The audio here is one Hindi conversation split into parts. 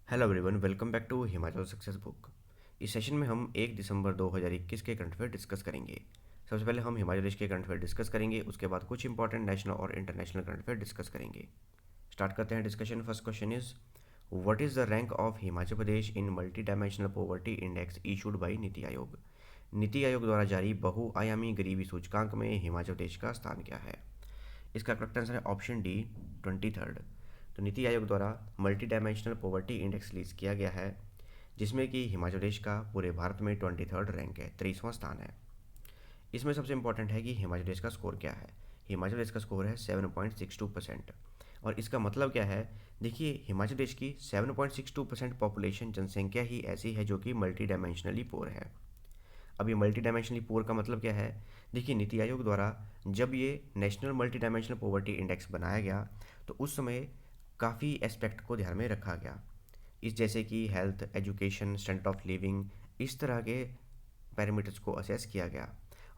Hello everyone, welcome back to Himachal success book. इस सेशन में हम 1 दिसंबर 2021 के करंट अफेयर डिस्कस करेंगे। सबसे पहले हम हिमाचल प्रदेश के करंट अफेयर डिस्कस करेंगे, उसके बाद कुछ इंपॉर्टेंट नेशनल और इंटरनेशनल करंट अफेयर डिस्कस करेंगे। स्टार्ट करते हैं discussion. First question is, what is the rank of Himachal Pradesh in multi dimensional poverty index issued by NITI Aayog. NITI Aayog द्वारा जारी बहुआयामी गरीबी सूचकांक में हिमाचल प्रदेश का स्थान क्या है। इसका करेक्ट आंसर है ऑप्शन डी, 23rd। तो नीति आयोग द्वारा multi dimensional poverty index release किया गया है, जिसमें कि हिमाचल प्रदेश का पूरे भारत में 23rd रैंक है, 23वां स्थान है। इसमें सबसे इंपॉर्टेंट है कि हिमाचल प्रदेश का स्कोर क्या है। हिमाचल प्रदेश का स्कोर है 7.62%। और इसका मतलब क्या है, देखिए हिमाचल प्रदेश की 7.62% पॉपुलेशन जनसंख्या ही ऐसी है जो कि मल्टी डायमेंशनली पुअर है। अब ये मल्टी डायमेंशनली पुअर का मतलब क्या है, देखिए नीति आयोग द्वारा जब ये national multi dimensional poverty index बनाया गया तो उस समय काफ़ी एस्पेक्ट को ध्यान में रखा गया, इस जैसे कि health, education, standard of living, इस तरह के पैरामीटर्स को असेस किया गया।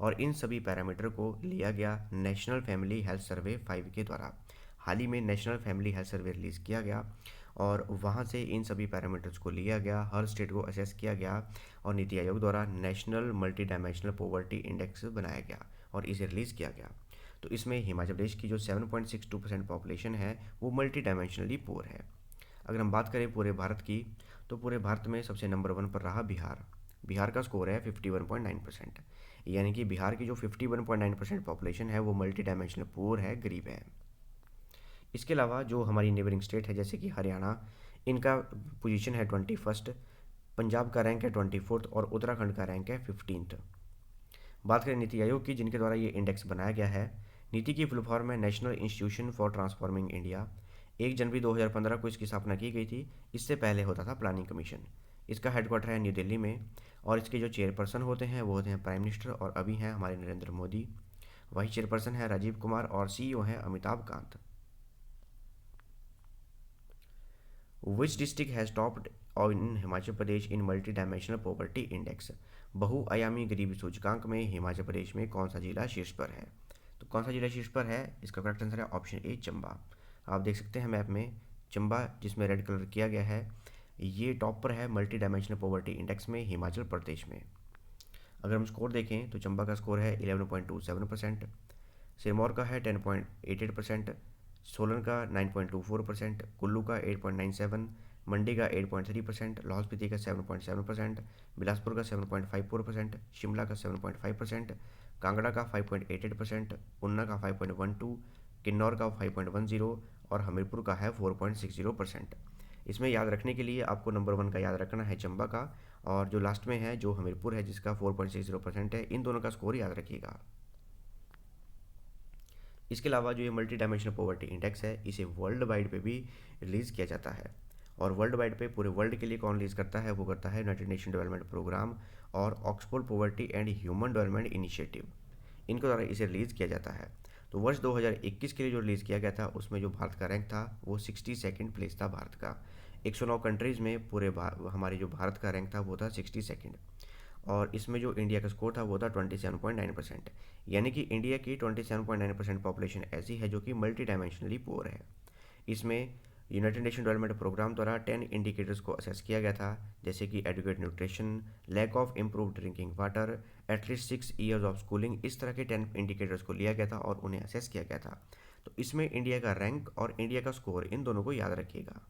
और इन सभी पैरामीटर को लिया गया नेशनल फैमिली हेल्थ सर्वे 5 के द्वारा। हाल ही में national family health survey release किया गया और वहाँ से इन सभी पैरामीटर्स को लिया गया, हर स्टेट को असेस किया गया और नीति आयोग द्वारा national multi dimensional poverty index बनाया गया और इसे रिलीज़ किया गया। तो इसमें हिमाचल प्रदेश की जो 7.62% पॉपुलेशन है वो मल्टी डायमेंशनली पुअर है। अगर हम बात करें पूरे भारत की, तो पूरे भारत में सबसे नंबर 1 पर रहा बिहार। बिहार का स्कोर है 51.9%, यानी कि बिहार की जो 51.9% पॉपुलेशन है वो मल्टी डायमेंशनल पुअर है, गरीब है। इसके अलावा जो हमारी नेबरिंग स्टेट है जैसे कि हरियाणा, इनका पोजीशन है 21st, पंजाब का रैंक है 24th और उत्तराखंड का रैंक है 15th। बात करें नीति आयोग की, जिनके द्वारा ये इंडेक्स बनाया गया है, नीति की फुल फॉर्म है national institution for transforming India. 1 जनवरी 2015 को इसकी स्थापना की गई थी। इससे पहले होता था प्लानिंग कमीशन। इसका हेडक्वार्टर है न्यू दिल्ली में और इसके जो चेयरपर्सन होते हैं वो होते हैं प्राइम मिनिस्टर और अभी हैं हमारे नरेंद्र मोदी। वही चेयरपर्सन है राजीव कुमार और सीईओ हैं Amitabh Kant. Which district has topped in Himachal Pradesh in multi dimensional poverty index. बहुआयामी गरीबी सूचकांक में हिमाचल प्रदेश में कौन सा जिला शीर्ष पर है। तो कौन सा जिला शीर्ष पर है, इसका करेक्ट आंसर है ऑप्शन ए, चंबा। आप देख सकते हैं मैप में चंबा, जिसमें रेड कलर किया गया है, ये टॉप पर है मल्टी डायमेंशनल पॉवर्टी इंडेक्स में हिमाचल प्रदेश में। अगर हम स्कोर देखें तो चंबा का स्कोर है 11.27%, सिरमौर का है 10.88%, सोलन का 9.24%, कुल्लू का 8.97%, मंडी का 8.3%, लाहौल स्पीति का 7.7%, बिलासपुर का 7.54%, शिमला का 7.5%, कांगड़ा का 5.88%, ऊना का 5.12%, किन्नौर का 5.10% और हमीरपुर का है 4.60%। इसमें याद रखने के लिए आपको नंबर 1 का याद रखना है चंबा का, और जो लास्ट में है जो हमीरपुर है जिसका 4.60% है, इन दोनों का स्कोर याद रखिएगा। इसके अलावा जो ये मल्टी डायमेंशनल पॉवर्टी इंडेक्स है, इसे वर्ल्ड वाइड पे भी रिलीज़ किया जाता है। और वर्ल्ड वाइड पे पूरे वर्ल्ड के लिए कौन रिलीज़ करता है, वो करता है यूनाइटेड नेशन डेवलपमेंट प्रोग्राम और Oxford poverty and human development initiative, इनके द्वारा इसे रिलीज़ किया जाता है। तो वर्ष 2021 के लिए जो रिलीज़ किया गया था उसमें जो भारत का रैंक था वो 62nd प्लेस था भारत का। 109 कंट्रीज़ में पूरे हमारे जो भारत का रैंक था वो था 62nd। और इसमें जो इंडिया का स्कोर था वो था 27.9%, यानी कि इंडिया की 27.9% पॉपुलेशन ऐसी है जो कि मल्टी डायमेंशनली पुअर है। इसमें यूनाइटेड नेशन डेवलपमेंट प्रोग्राम द्वारा 10 इंडिकेटर्स को असेस किया गया था, जैसे कि educate nutrition, lack of improve drinking water, at least 6 years of schooling, इस तरह के 10 इंडिकेटर्स को लिया गया था और उन्हें असेस किया गया था। तो इसमें इंडिया का रैंक और इंडिया का स्कोर, इन दोनों को याद रखिएगा।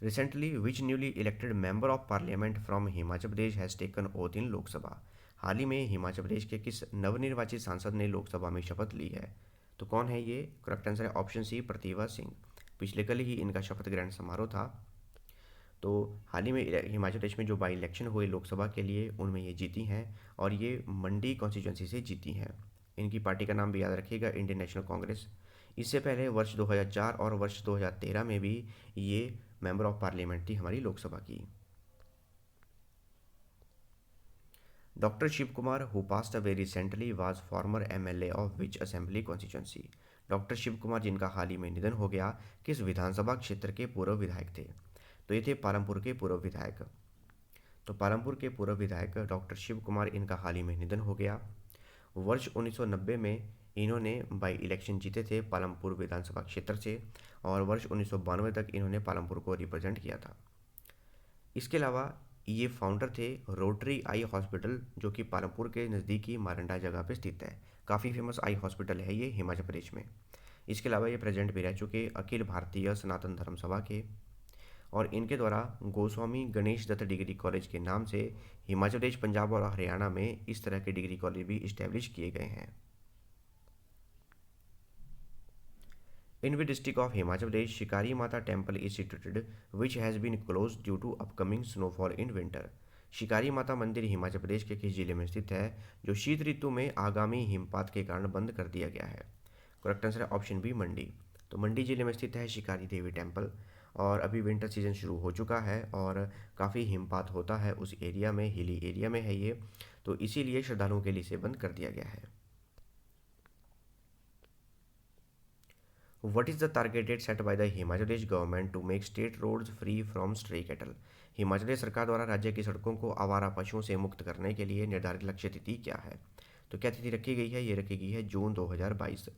Recently, which newly elected member of parliament from Himachal Pradesh has taken oath in Lok Sabha. हाल ही में हिमाचल प्रदेश के किस नवनिर्वाचित सांसद ने लोकसभा में शपथ ली है। तो कौन है ये, करेक्ट आंसर है ऑप्शन सी, प्रतिभा सिंह। पिछले कल ही इनका शपथ ग्रहण समारोह था। तो हाल ही में हिमाचल प्रदेश में जो बाई इलेक्शन हुए लोकसभा के लिए, उनमें ये जीती हैं और ये मंडी कॉन्स्टिट्यूंसी से जीती हैं। इनकी पार्टी का नाम भी याद रखिएगा, इंडियन नेशनल कांग्रेस। इससे पहले वर्ष 2004 और वर्ष 2013 में भी ये मेंबर ऑफ पार्लियामेंट थी हमारी लोकसभा की। Doctor Shiv Kumar who passed away recently was former MLA of which assembly constituency. Doctor Shiv Kumar, जिनका हाल ही में निधन हो गया, किस विधानसभा क्षेत्र के पूर्व विधायक थे। तो ये थे पालमपुर के पूर्व विधायक। तो पालमपुर के पूर्व विधायक डॉक्टर शिव कुमार, इनका हाल ही में निधन हो गया। वर्ष 1990 में इन्होंने बाई इलेक्शन जीते थे पालमपुर विधानसभा क्षेत्र से और वर्ष 1992 तक इन्होंने पालमपुर को रिप्रेजेंट किया था। इसके अलावा ये फाउंडर थे रोटरी आई हॉस्पिटल, जो कि पालमपुर के नज़दीकी मारंडा जगह पे स्थित है। काफ़ी फेमस आई हॉस्पिटल है ये हिमाचल प्रदेश में। इसके अलावा ये प्रेजेंट भी रह चुके अखिल भारतीय सनातन धर्म सभा के, और इनके द्वारा गोस्वामी गणेश दत्त डिग्री कॉलेज के नाम से हिमाचल प्रदेश, पंजाब और हरियाणा में इस तरह के डिग्री कॉलेज भी इस्टेब्लिश किए गए हैं। In which district of Himachal Pradesh Shikari Mata temple is situated, which has been closed due to upcoming snowfall in winter? शिकारी माता मंदिर हिमाचल प्रदेश के किस जिले में स्थित है जो शीत ऋतु में आगामी हिमपात के कारण बंद कर दिया गया है? करेक्ट आंसर है ऑप्शन बी, मंडी। तो मंडी जिले में स्थित है शिकारी देवी टेम्पल, और अभी विंटर सीजन शुरू हो चुका है और काफ़ी हिमपात होता है उस एरिया में, हिली एरिया में है ये, तो इसीलिए श्रद्धालुओं के लिए इसे बंद कर दिया गया है। What is the target date set by the Himachal Pradesh government to make state roads free from stray cattle? Himachal Pradesh सरकार द्वारा राज्य की सड़कों को आवारा पशुओं से मुक्त करने के लिए निर्धारित लक्ष्य तिथि क्या है? तो क्या तिथि रखी गई है? ये रखी गई है जून 2022।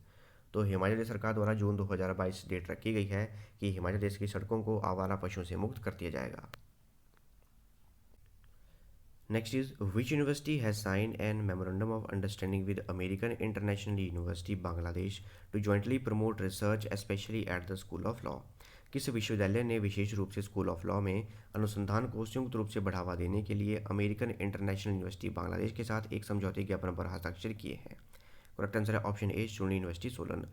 तो हिमाचल प्रदेश सरकार द्वारा जून 2022 डेट रखी गई है कि हिमाचल प्रदेश की सड़कों को आवारा पशुओं से मुक्त कर दिया जाएगा। Next is which university has signed an memorandum of understanding with American International University Bangladesh to jointly promote research especially at the School of Law? किस विश्वविद्यालय ने विशेष रूप से स्कूल ऑफ लॉ में अनुसंधान को संयुक्त रूप से बढ़ावा देने के लिए अमेरिकन इंटरनेशनल यूनिवर्सिटी बांग्लादेश के साथ एक समझौते ज्ञापन पर हस्ताक्षर किए हैं? करेक्ट आंसर है ऑप्शन ए, शून्य यूनिवर्सिटी सोलन।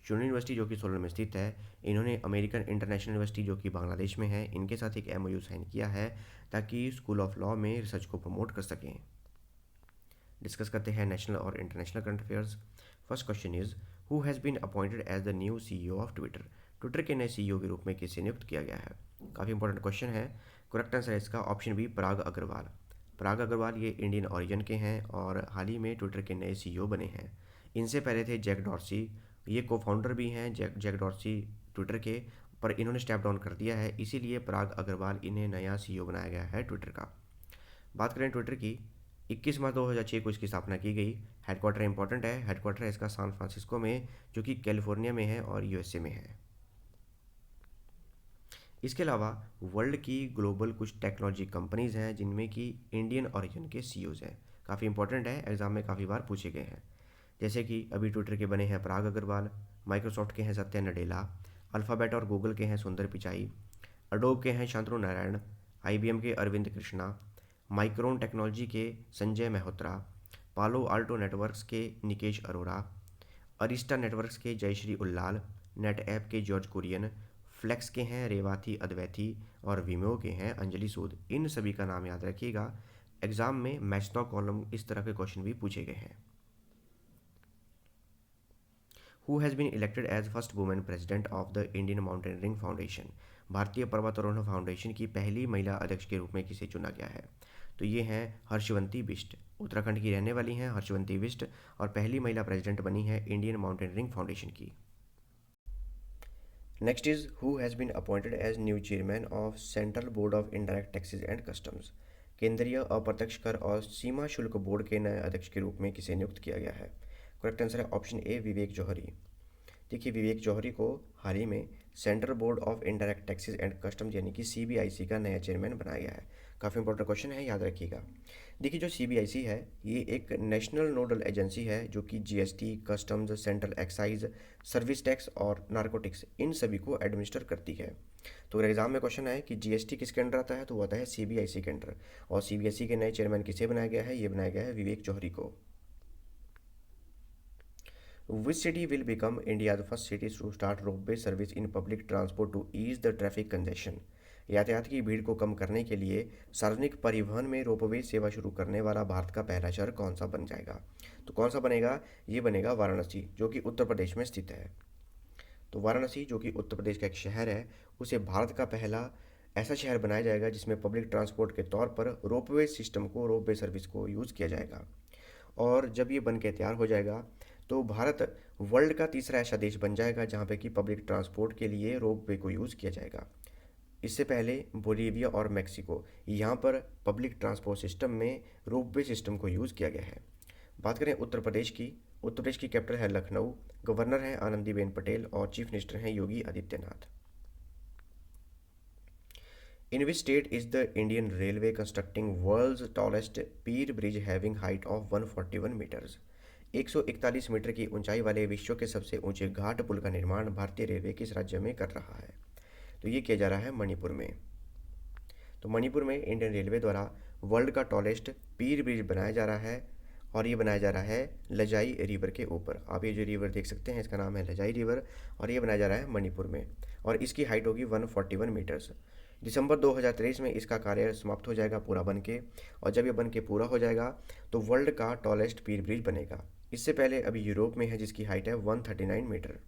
शून्य यूनिवर्सिटी जो कि सोलन में स्थित है, इन्होंने अमेरिकन इंटरनेशनल यूनिवर्सिटी जो कि बांग्लादेश में है, इनके साथ एक एमओयू साइन किया है ताकि स्कूल ऑफ लॉ में रिसर्च को प्रमोट कर सकें। डिस्कस करते हैं नेशनल और international current affairs. First question is who has been appointed as the new CEO of Twitter? Twitter के नए सीईओ के रूप में किसे नियुक्त किया गया है? काफ़ी इंपॉर्टेंट क्वेश्चन है। करेक्ट आंसर है इसका ऑप्शन बी, पराग अग्रवाल। पराग अग्रवाल ये इंडियन ओरिजिन के हैं और हाल ही में ट्विटर के नए सीईओ बने हैं। इनसे पहले थे जैक डॉर्सी, ये को फाउंडर भी हैं जैक डॉर्सी ट्विटर के, पर इन्होंने स्टेप डाउन कर दिया है, इसीलिए पराग अग्रवाल इन्हें नया सीईओ बनाया गया है ट्विटर का। बात करें ट्विटर की, 21 मार्च 2006 को इसकी स्थापना की गई। हेडक्वार्टर इंपॉर्टेंट है, हेडक्वार्टर है इसका सैन फ्रांसिस्को में, जो कि कैलिफोर्निया में है और यूएसए में है। इसके अलावा वर्ल्ड की ग्लोबल कुछ टेक्नोलॉजी कंपनीज हैं जिनमें कि इंडियन ओरिजिन के सीईओज हैं। काफ़ी इंपॉर्टेंट है, एग्जाम में काफ़ी बार पूछे गए हैं। जैसे कि अभी ट्विटर के बने हैं पराग अग्रवाल, माइक्रोसॉफ्ट के हैं सत्या नडेला, अल्फ़ाबेट और गूगल के हैं सुंदर पिचाई, अडोब के हैं शांतनु नारायण, आईबीएम के अरविंद कृष्णा, माइक्रोन टेक्नोलॉजी के संजय मेहोत्रा, पालो आल्टो नेटवर्क्स के निकेश अरोड़ा, अरिस्टा नेटवर्क्स के जयश्री उल्लाल, नेट ऐप के जॉर्ज कुरियन, फ्लेक्स के हैं रेवाथी अद्वैथी और विमो के हैं अंजलि सूद। इन सभी का नाम याद रखिएगा, एग्जाम में मैच द कॉलम इस तरह के क्वेश्चन भी पूछे गए हैं। Who has been elected as first woman president of the Indian Mountaineering Foundation? भारतीय पर्वतारोहण फाउंडेशन की पहली महिला अध्यक्ष के रूप में किसे चुना गया है? तो ये हैं हर्षवंती बिष्ट, उत्तराखंड की रहने वाली हैं हर्षवंती बिष्ट, और पहली महिला प्रेसिडेंट बनी है इंडियन माउंटेनियरिंग फाउंडेशन की। Next is who has been appointed as new chairman of Central Board of Indirect Taxes and Customs? केंद्रीय अप्रत्यक्ष कर और सीमा शुल्क बोर्ड के नए अध्यक्ष के रूप में किसे नियुक्त किया गया है? करेक्ट आंसर है ऑप्शन ए, विवेक जौहरी। देखिए, विवेक जौहरी को हाल ही में central Board of Indirect Taxes and customs यानी कि सीबीआईसी का नया चेयरमैन बनाया गया है। काफ़ी इंपॉर्टेंट क्वेश्चन है, याद रखिएगा। देखिए, जो सीबीआईसी है ये एक नेशनल नोडल एजेंसी है जो कि GST, customs, central excise, service tax और नारकोटिक्स इन सभी को एडमिनिस्टर करती है। तो अगर एग्जाम में क्वेश्चन है कि जीएसटी किसके अंडर आता है तो वो आता है सीबीआईसी के अंडर, और सीबीआईसी के नए चेयरमैन किसे बनाया गया है? ये बनाया गया है विवेक जौहरी को। Which city will become India's first city to start rope-way service in public transport to ease the traffic congestion? यातायात की भीड़ को कम करने के लिए सार्वजनिक परिवहन में रोपवे सेवा शुरू करने वाला भारत का पहला शहर कौन सा बन जाएगा? तो कौन सा बनेगा? ये बनेगा वाराणसी, जो कि उत्तर प्रदेश में स्थित है। तो वाराणसी जो कि उत्तर प्रदेश का एक शहर है, उसे भारत का पहला ऐसा शहर बनाया जाएगा जिसमें पब्लिक ट्रांसपोर्ट के तौर पर रोपवे सिस्टम को, रोपवे सर्विस को यूज़ किया जाएगा। और जब ये बन के तैयार हो जाएगा तो भारत वर्ल्ड का तीसरा ऐसा देश बन जाएगा जहाँ पे कि पब्लिक ट्रांसपोर्ट के लिए रोपवे को यूज़ किया जाएगा। इससे पहले बोलीविया और मैक्सिको, यहाँ पर पब्लिक ट्रांसपोर्ट सिस्टम में रोपवे सिस्टम को यूज़ किया गया है। बात करें उत्तर प्रदेश की, उत्तर प्रदेश की कैपिटल है लखनऊ, गवर्नर हैं आनंदीबेन पटेल और चीफ मिनिस्टर हैं Yogi Adityanath. In which state is the Indian Railway constructing world's tallest pier bridge having height of 141 meters? 141 metre की ऊंचाई वाले विश्व के सबसे ऊंचे घाट पुल का निर्माण भारतीय रेलवे किस राज्य में कर रहा है? तो ये किया जा रहा है मणिपुर में। तो मणिपुर में इंडियन रेलवे द्वारा वर्ल्ड का टॉलेस्ट पीर ब्रिज बनाया जा रहा है और ये बनाया जा रहा है लजाई रिवर के ऊपर। आप ये जो रिवर देख सकते हैं इसका नाम है लजाई रिवर और ये बनाया जा रहा है मणिपुर में और इसकी हाइट होगी 141 मीटर्स। दिसंबर 2023 में इसका कार्य समाप्त हो जाएगा पूरा बन के, और जब ये बन के पूरा हो जाएगा तो वर्ल्ड का टॉलेस्ट पीर ब्रिज बनेगा। इससे पहले अभी यूरोप में है जिसकी हाइट है 139 metre.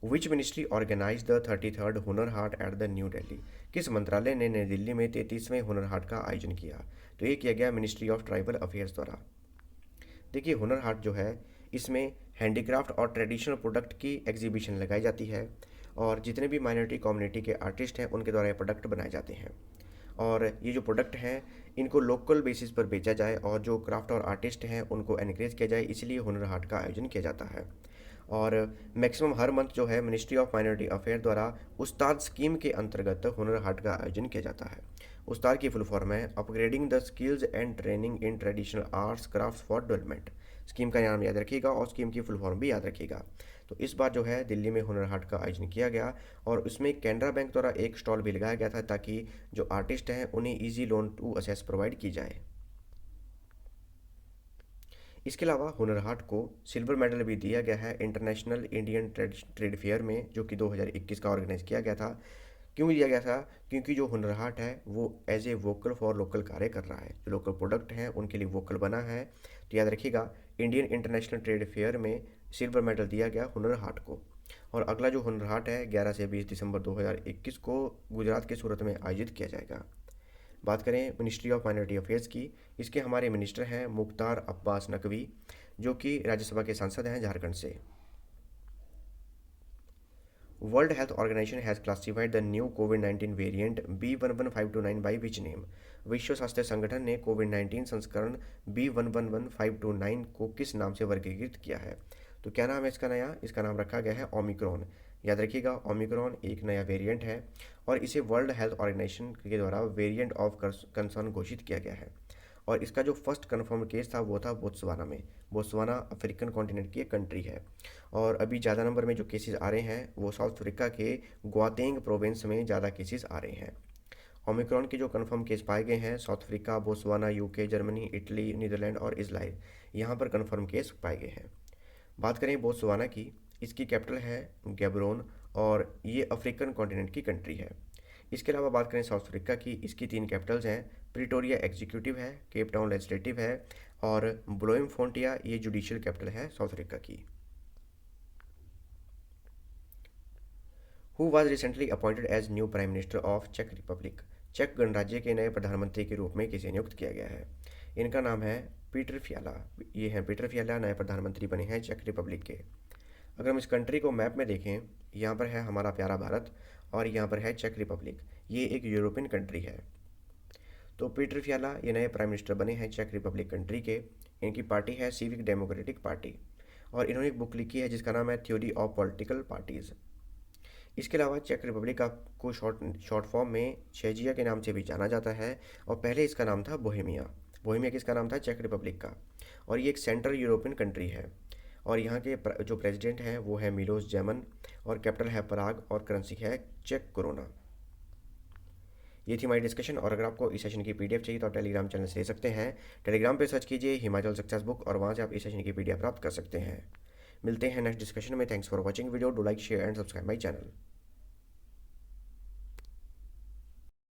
Which ministry organise the 33rd Hunar Haat at the new Delhi? किस मंत्रालय ने नई दिल्ली में 33वें हुनर हाट का आयोजन किया? तो ये किया गया मिनिस्ट्री ऑफ ट्राइबल अफेयर्स द्वारा। देखिए हुनर हाट जो है इसमें हैंडीक्राफ्ट और ट्रेडिशनल प्रोडक्ट की एग्जीबिशन लगाई जाती है और जितने भी माइनॉरिटी कम्युनिटी के आर्टिस्ट हैं उनके द्वारा ये प्रोडक्ट बनाए जाते हैं और ये जो प्रोडक्ट हैं इनको लोकल बेसिस पर बेचा जाए और जो क्राफ्ट और आर्टिस्ट हैं उनको एनकरेज किया जाए, इसलिए हुनर हाट का आयोजन किया जाता है। और मैक्सिमम हर मंथ जो है मिनिस्ट्री ऑफ माइनॉरिटी अफेयर द्वारा उस्ताद स्कीम के अंतर्गत हुनर हाट का आयोजन किया जाता है। उस्ताद की फुल फॉर्म है upgrading the skills and training in traditional arts crafts for development. Scheme का नाम याद रखिएगा और स्कीम की फुल फॉर्म भी याद रखिएगा। तो इस बार जो है दिल्ली में हुनर हाट का आयोजन किया गया और उसमें कैनरा बैंक द्वारा एक स्टॉल भी लगाया गया था ताकि जो आर्टिस्ट हैं उन्हें easy loan to access provide की जाए। इसके अलावा हुनर हाट को सिल्वर मेडल भी दिया गया है इंटरनेशनल इंडियन ट्रेड फेयर में, जो कि 2021 का ऑर्गेनाइज किया गया था। क्यों दिया गया था? क्योंकि जो हुनर हाट है वो as a vocal for local कार्य कर रहा है, जो लोकल प्रोडक्ट हैं उनके लिए वोकल बना है। तो याद रखिएगा इंडियन इंटरनेशनल ट्रेड फेयर में सिल्वर मेडल दिया गया हुनर हाट को। और अगला जो हुनर हाट है 11 से 20 दिसंबर 2021 को गुजरात के सूरत में आयोजित किया जाएगा। बात करें मिनिस्ट्री ऑफ माइनॉरिटी अफेयर्स की, इसके हमारे मिनिस्टर हैं मुख्तार अब्बास नकवी, जो कि राज्यसभा के सांसद हैं झारखंड से। World Health Organization has classified the new कोविड-19 variant B11529 by which name? विश्व स्वास्थ्य संगठन ने कोविड-19 संस्करण B111529 को किस नाम से वर्गीकृत किया है? तो क्या नाम है इसका नया? इसका नाम रखा गया है ओमिक्रॉन। याद रखिएगा ओमिक्रॉन एक नया वेरिएंट है और इसे वर्ल्ड हेल्थ ऑर्गेनाइजेशन के द्वारा वेरिएंट ऑफ कंसर्न घोषित किया गया है। और इसका जो फर्स्ट कन्फर्म केस था वो था बोत्सवाना में। बोत्सवाना अफ्रीकन कॉन्टिनेंट की एक कंट्री है और अभी ज़्यादा नंबर में जो केसेस आ रहे हैं वो साउथ अफ्रीका के ग्वातेंग प्रोविंस में ज़्यादा केसेस आ रहे हैं। ओमिक्रॉन के जो कन्फर्म केस पाए गए हैं South Africa, Botswana, UK, Germany, Italy, Netherlands और इजराइल, यहाँ पर कन्फर्म केस पाए गए हैं। बात करें बोत्सवाना की, इसकी कैपिटल है गैबरोन और ये अफ्रीकन कॉन्टिनेंट की कंट्री है। इसके अलावा बात करें साउथ अफ्रीका की, इसकी 3 कैपिटल्स हैं, प्रिटोरिया एग्जीक्यूटिव है, केप टाउन लेजिस्लेटिव है और ब्लोएमफोंटिया ये जुडिशियल कैपिटल है साउथ अफ्रीका की। Who was recently appointed as new prime minister of चेक रिपब्लिक? चेक गणराज्य के नए प्रधानमंत्री के रूप में किसे नियुक्त किया गया है? इनका नाम है पीटर फियाला। ये हैं पीटर फियाला, नए प्रधानमंत्री बने हैं चेक रिपब्लिक के। अगर हम इस कंट्री को मैप में देखें, यहाँ पर है हमारा प्यारा भारत और यहाँ पर है चेक रिपब्लिक। ये एक यूरोपियन कंट्री है। तो पीटर फियाला ये नए प्राइम मिनिस्टर बने हैं चेक रिपब्लिक कंट्री के। इनकी पार्टी है सिविक डेमोक्रेटिक पार्टी और इन्होंने एक बुक लिखी है जिसका नाम है थ्योरी ऑफ पॉलिटिकल पार्टीज़। इसके अलावा चेक रिपब्लिक को शॉर्ट फॉर्म में चेजिया के नाम से भी जाना जाता है और पहले इसका नाम था बोहेमिया। बोहेमिया किसका नाम था? चेक रिपब्लिक का। और ये एक सेंट्रल यूरोपियन कंट्री है और यहाँ के जो प्रेसिडेंट हैं वो है मिलोस जेमन और कैपिटल है पराग और करेंसी है चेक कोरोना। ये थी हमारी डिस्कशन और अगर आपको इस सेशन की पीडीएफ चाहिए तो आप टेलीग्राम चैनल से ले सकते हैं। टेलीग्राम पे सर्च कीजिए हिमाचल सक्सेस बुक और वहाँ से आप इस सेशन की पीडीएफ प्राप्त कर सकते हैं। मिलते हैं नेक्स्ट डिस्कशन में। Thanks for watching video. Do like, share and subscribe my channel.